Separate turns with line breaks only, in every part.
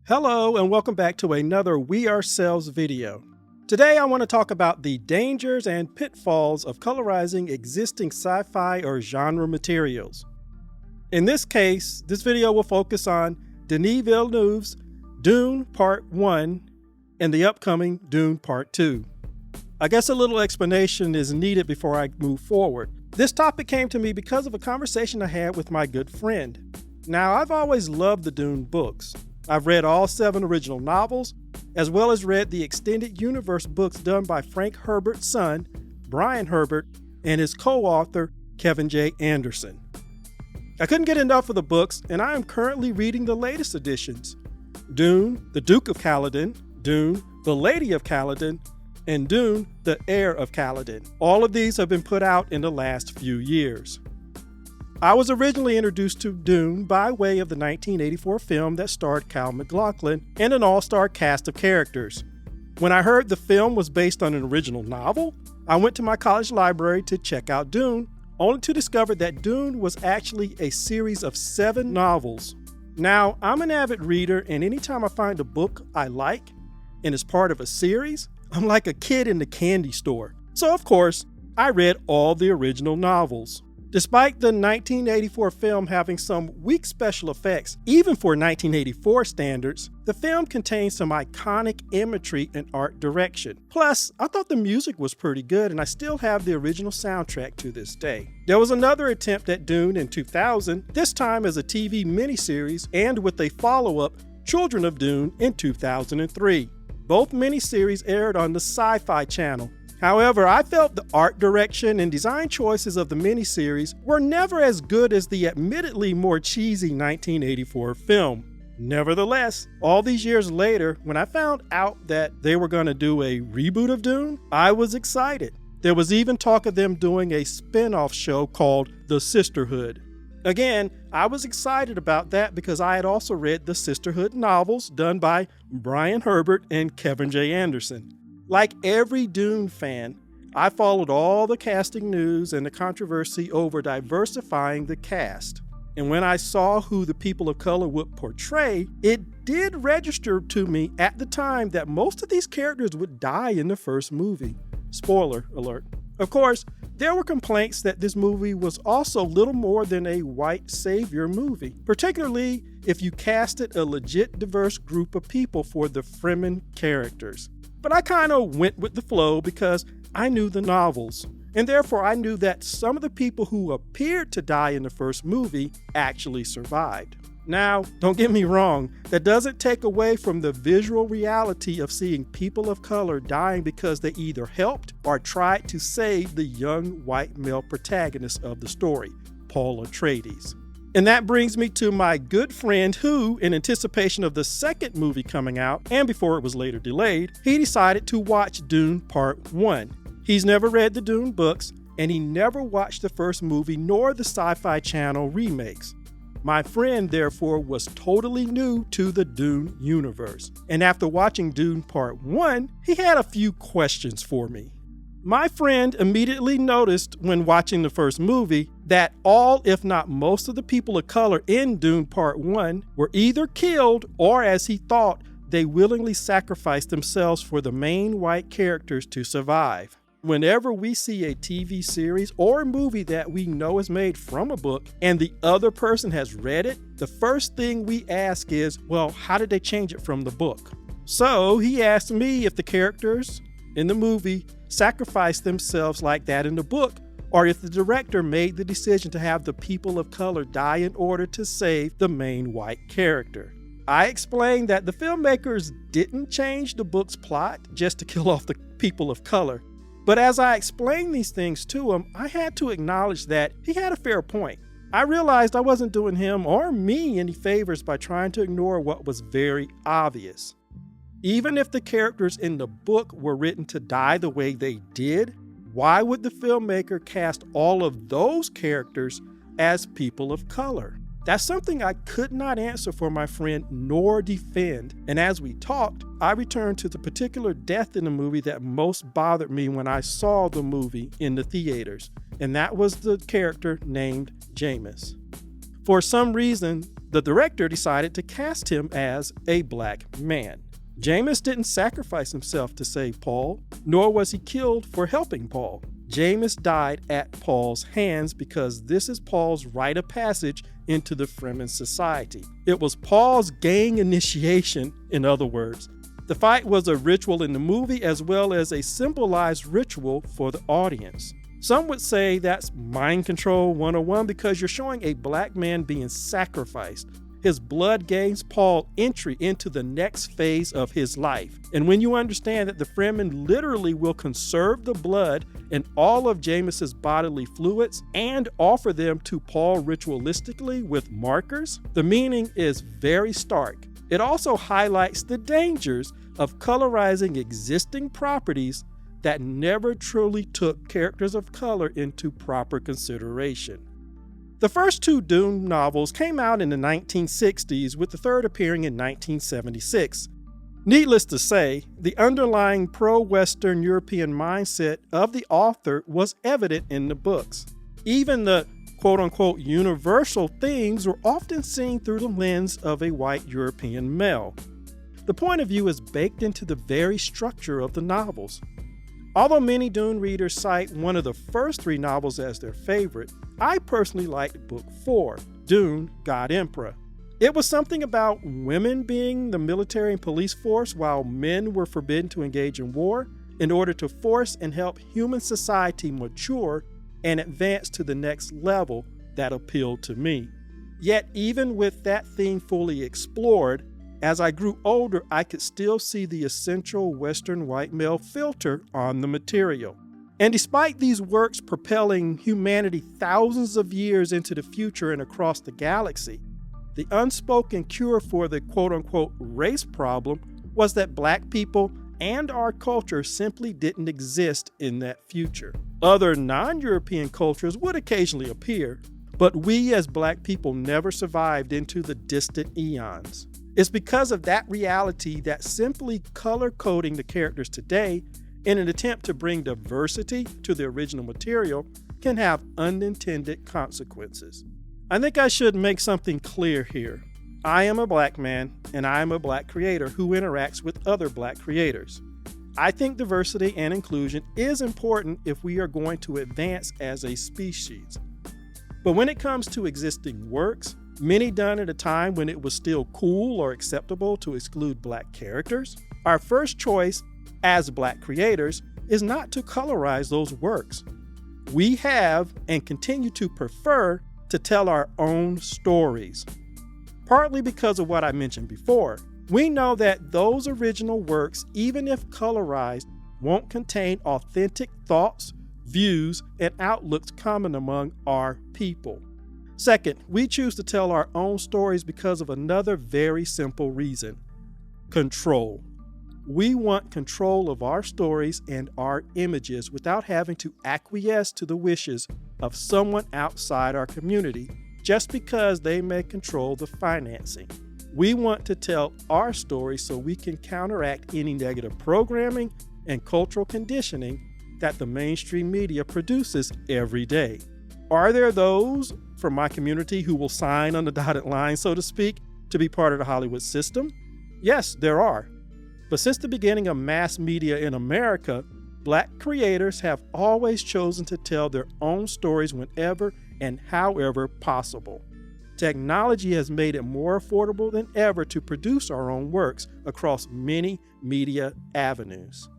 Hello and welcome back to another We Ourselves video. Today I want to talk about the dangers and pitfalls of colorizing existing sci-fi or genre materials. In this case, this video will focus on Denis Villeneuve's DUNE Part 1 and the upcoming DUNE Part 2. I guess a little explanation is needed before I move forward. This topic came to me because of a conversation I had with my good friend. Now, I've always loved the DUNE books. I've read all 7 original novels, as well as read the extended universe books done by Frank Herbert's son, Brian Herbert, and his co-author, Kevin J. Anderson. I couldn't get enough of the books, and I am currently reading the latest editions: DUNE, the Duke of Caledon, DUNE, the Lady of Caledon, and DUNE, the Heir of Caledon. All of these have been put out in the last few years. I was originally introduced to DUNE by way of the 1984 film that starred Kyle MacLachlan and an all-star cast of characters. When I heard the film was based on an original novel, I went to my college library to check out DUNE, only to discover that DUNE was actually a series of 7 novels. Now, I'm an avid reader, and anytime I find a book I like and is part of a series, I'm like a kid in the candy store. So of course, I read all the original novels. Despite the 1984 film having some weak special effects, even for 1984 standards, the film contains some iconic imagery and art direction. Plus, I thought the music was pretty good, and I still have the original soundtrack to this day. There was another attempt at DUNE in 2000, this time as a TV miniseries and with a follow-up, Children of DUNE, in 2003. Both miniseries aired on the SciFi channel. However, I felt the art direction and design choices of the miniseries were never as good as the admittedly more cheesy 1984 film. Nevertheless, all these years later, when I found out that they were going to do a reboot of DUNE, I was excited. There was even talk of them doing a spin-off show called The Sisterhood. Again, I was excited about that because I had also read the Sisterhood novels done by Brian Herbert and Kevin J. Anderson. Like every DUNE fan, I followed all the casting news and the controversy over diversifying the cast. And when I saw who the people of color would portray, it did register to me at the time that most of these characters would die in the first movie. Spoiler alert. Of course, there were complaints that this movie was also little more than a white savior movie, particularly if you casted a legit diverse group of people for the Fremen characters. But I kind of went with the flow because I knew the novels, and therefore I knew that some of the people who appeared to die in the first movie actually survived. Now, don't get me wrong, that doesn't take away from the visual reality of seeing people of color dying because they either helped or tried to save the young white male protagonist of the story, Paul Atreides. And that brings me to my good friend who, in anticipation of the second movie coming out, and before it was later delayed, he decided to watch DUNE Part 1. He's never read the DUNE books, and he never watched the first movie nor the Sci-Fi Channel remakes. My friend, therefore, was totally new to the DUNE universe. And after watching DUNE Part 1, he had a few questions for me. My friend immediately noticed when watching the first movie that all, if not most of the people of color in DUNE Part 1 were either killed or, as he thought, they willingly sacrificed themselves for the main white characters to survive. Whenever we see a TV series or a movie that we know is made from a book and the other person has read it, the first thing we ask is, well, how did they change it from the book? So he asked me if the characters in the movie sacrificed themselves like that in the book, or if the director made the decision to have the people of color die in order to save the main white character. I explained that the filmmakers didn't change the book's plot just to kill off the people of color. But as I explained these things to him, I had to acknowledge that he had a fair point. I realized I wasn't doing him or me any favors by trying to ignore what was very obvious. Even if the characters in the book were written to die the way they did, why would the filmmaker cast all of those characters as people of color? That's something I could not answer for my friend nor defend, and as we talked, I returned to the particular death in the movie that most bothered me when I saw the movie in the theaters, and that was the character named Jamis. For some reason, The director decided to cast him as a black man. James didn't sacrifice himself to save Paul, nor was he killed for helping Paul. James died at Paul's hands because this is Paul's rite of passage into the Fremen society. It was Paul's gang initiation, in other words. The fight was a ritual in the movie as well as a symbolized ritual for the audience. Some would say that's mind control 101 because you're showing a black man being sacrificed. His blood gains Paul entry into the next phase of his life. And when you understand that the Fremen literally will conserve the blood and all of James's bodily fluids and offer them to Paul ritualistically with markers, the meaning is very stark. It also highlights the dangers of colorizing existing properties that never truly took characters of color into proper consideration. The first two Dune novels came out in the 1960s, with the third appearing in 1976. Needless to say, the underlying pro-Western European mindset of the author was evident in the books. Even the quote-unquote universal themes were often seen through the lens of a white European male. The point of view is baked into the very structure of the novels. Although many Dune readers cite one of the first three novels as their favorite, I personally liked Book 4, Dune, God Emperor. It was something about women being the military and police force while men were forbidden to engage in war in order to force and help human society mature and advance to the next level that appealed to me. Yet even with that theme fully explored, as I grew older, I could still see the essential Western white male filter on the material. And despite these works propelling humanity thousands of years into the future and across the galaxy, the unspoken cure for the quote-unquote race problem was that black people and our culture simply didn't exist in that future. Other non-European cultures would occasionally appear, but we as black people never survived into the distant eons. It's because of that reality that simply color coding the characters today in an attempt to bring diversity to the original material can have unintended consequences. I think I should make something clear here. I am a black man and I am a black creator who interacts with other black creators. I think diversity and inclusion is important if we are going to advance as a species. But when it comes to existing works, many done at a time when it was still cool or acceptable to exclude black characters, our first choice as black creators is not to colorize those works. We have and continue to prefer to tell our own stories. Partly because of what I mentioned before, we know that those original works, even if colorized, won't contain authentic thoughts, views, and outlooks common among our people. Second, we choose to tell our own stories because of another very simple reason: control. We want control of our stories and our images without having to acquiesce to the wishes of someone outside our community just because they may control the financing. We want to tell our story so we can counteract any negative programming and cultural conditioning that the mainstream media produces every day. Are there those from my community who will sign on the dotted line, so to speak, to be part of the Hollywood system? Yes, there are. But since the beginning of mass media in America, black creators have always chosen to tell their own stories whenever and however possible. Technology has made it more affordable than ever to produce our own works across many media avenues.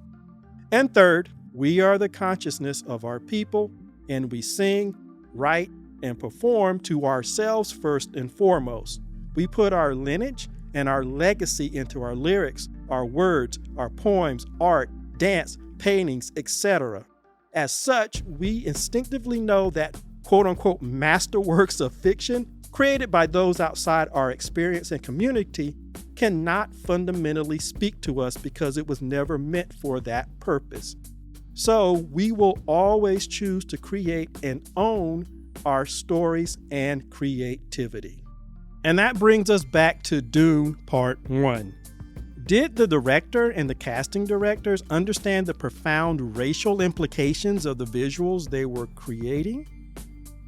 And third, we are the consciousness of our people, and we sing, write, and perform to ourselves first and foremost. We put our lineage and our legacy into our lyrics, our words, our poems, art, dance, paintings, etc. As such, we instinctively know that quote-unquote masterworks of fiction created by those outside our experience and community cannot fundamentally speak to us because it was never meant for that purpose. So we will always choose to create and own our stories and creativity. And that brings us back to Dune Part 1. Did the director and the casting directors understand the profound racial implications of the visuals they were creating?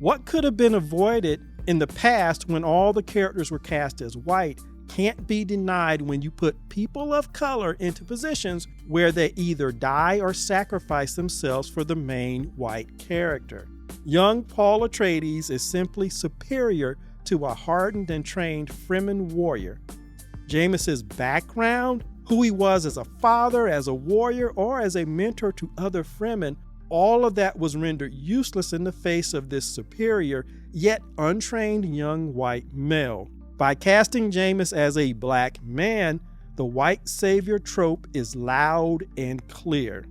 What could have been avoided in the past, when all the characters were cast as white, can't be denied when you put people of color into positions where they either die or sacrifice themselves for the main white character. Young Paul Atreides is simply superior to a hardened and trained Fremen warrior. Jameis's background, who he was as a father, as a warrior, or as a mentor to other Fremen, all of that was rendered useless in the face of this superior, yet untrained young white male. By casting Jameis as a black man, the white savior trope is loud and clear.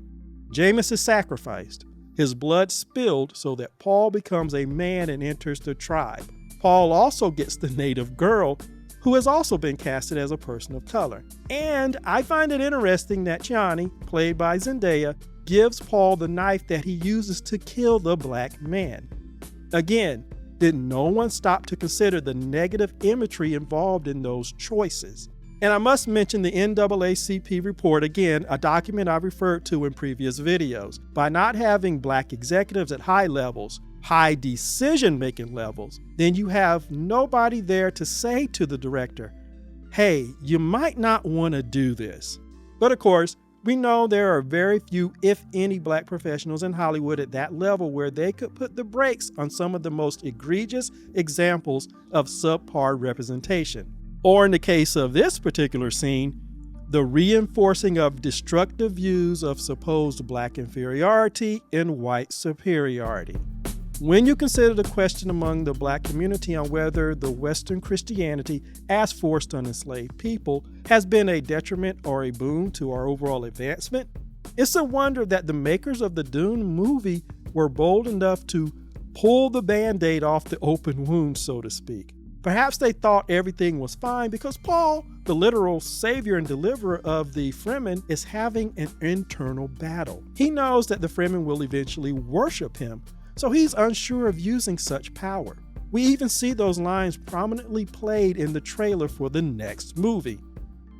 Jameis is sacrificed, his blood spilled so that Paul becomes a man and enters the tribe. Paul also gets the native girl, who has also been casted as a person of color. And I find it interesting that Chani, played by Zendaya, gives Paul the knife that he uses to kill the black man. Again, did no one stop to consider the negative imagery involved in those choices? And I must mention the NAACP report again, a document I've referred to in previous videos. By not having black executives at high levels, high decision-making levels, then you have nobody there to say to the director, hey, you might not want to do this. But of course, we know there are very few, if any, black professionals in Hollywood at that level where they could put the brakes on some of the most egregious examples of subpar representation. Or in the case of this particular scene, the reinforcing of destructive views of supposed black inferiority and white superiority. When you consider the question among the black community on whether the Western Christianity, as forced on enslaved people, has been a detriment or a boon to our overall advancement, it's a wonder that the makers of the DUNE movie were bold enough to pull the Band-Aid off the open wound, so to speak. Perhaps they thought everything was fine because Paul, the literal savior and deliverer of the Fremen, is having an internal battle. He knows that the Fremen will eventually worship him, so he's unsure of using such power. We even see those lines prominently played in the trailer for the next movie.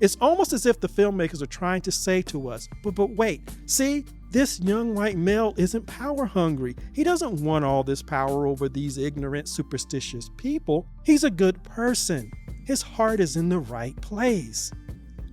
It's almost as if the filmmakers are trying to say to us, but wait, see, this young white male isn't power hungry. He doesn't want all this power over these ignorant, superstitious people. He's a good person. His heart is in the right place.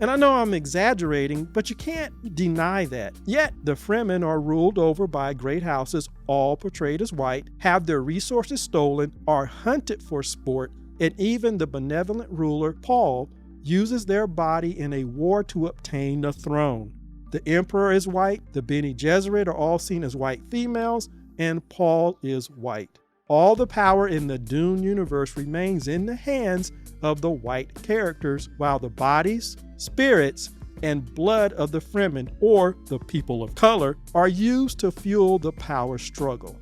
And I know I'm exaggerating, but you can't deny that. Yet, the Fremen are ruled over by great houses, all portrayed as white, have their resources stolen, are hunted for sport, and even the benevolent ruler, Paul, uses their body in a war to obtain the throne. The emperor is white, the Bene Gesserit are all seen as white females, and Paul is white. All the power in the DUNE universe remains in the hands of the white characters, while the bodies, spirits, and blood of the Fremen, or the people of color, are used to fuel the power struggle.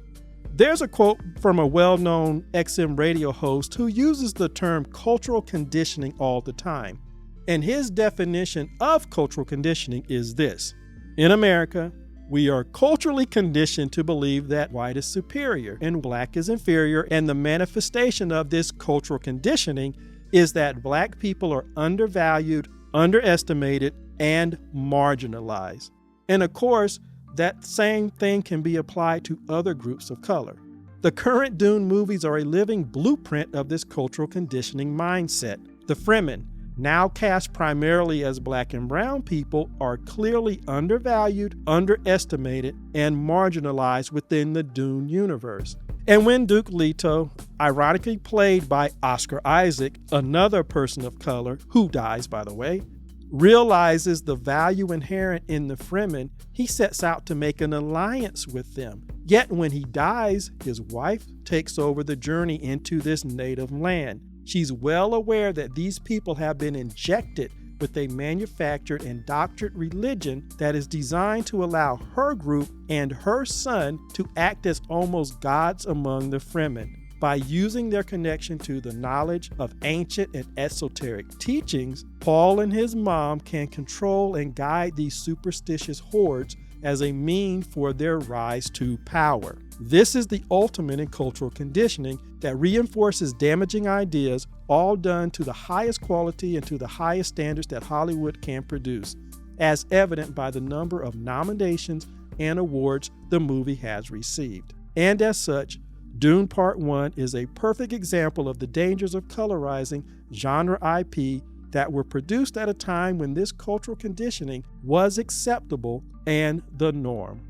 There's a quote from a well-known XM radio host who uses the term cultural conditioning all the time. And his definition of cultural conditioning is this: in America, we are culturally conditioned to believe that white is superior and black is inferior, and the manifestation of this cultural conditioning is that black people are undervalued, underestimated, and marginalized. And of course, that same thing can be applied to other groups of color. The current DUNE movies are a living blueprint of this cultural conditioning mindset. The Fremen, now cast primarily as black and brown people, are clearly undervalued, underestimated, and marginalized within the DUNE universe. And when Duke Leto, ironically played by Oscar Isaac, another person of color, who dies by the way, realizes the value inherent in the Fremen, he sets out to make an alliance with them. Yet when he dies, his wife takes over the journey into this native land. She's well aware that these people have been injected with a manufactured and doctored religion that is designed to allow her group and her son to act as almost gods among the Fremen. By using their connection to the knowledge of ancient and esoteric teachings, Paul and his mom can control and guide these superstitious hordes as a means for their rise to power. This is the ultimate in cultural conditioning that reinforces damaging ideas, all done to the highest quality and to the highest standards that Hollywood can produce, as evident by the number of nominations and awards the movie has received. And as such, Dune Part 1 is a perfect example of the dangers of colorizing genre IP that were produced at a time when this cultural conditioning was acceptable and the norm.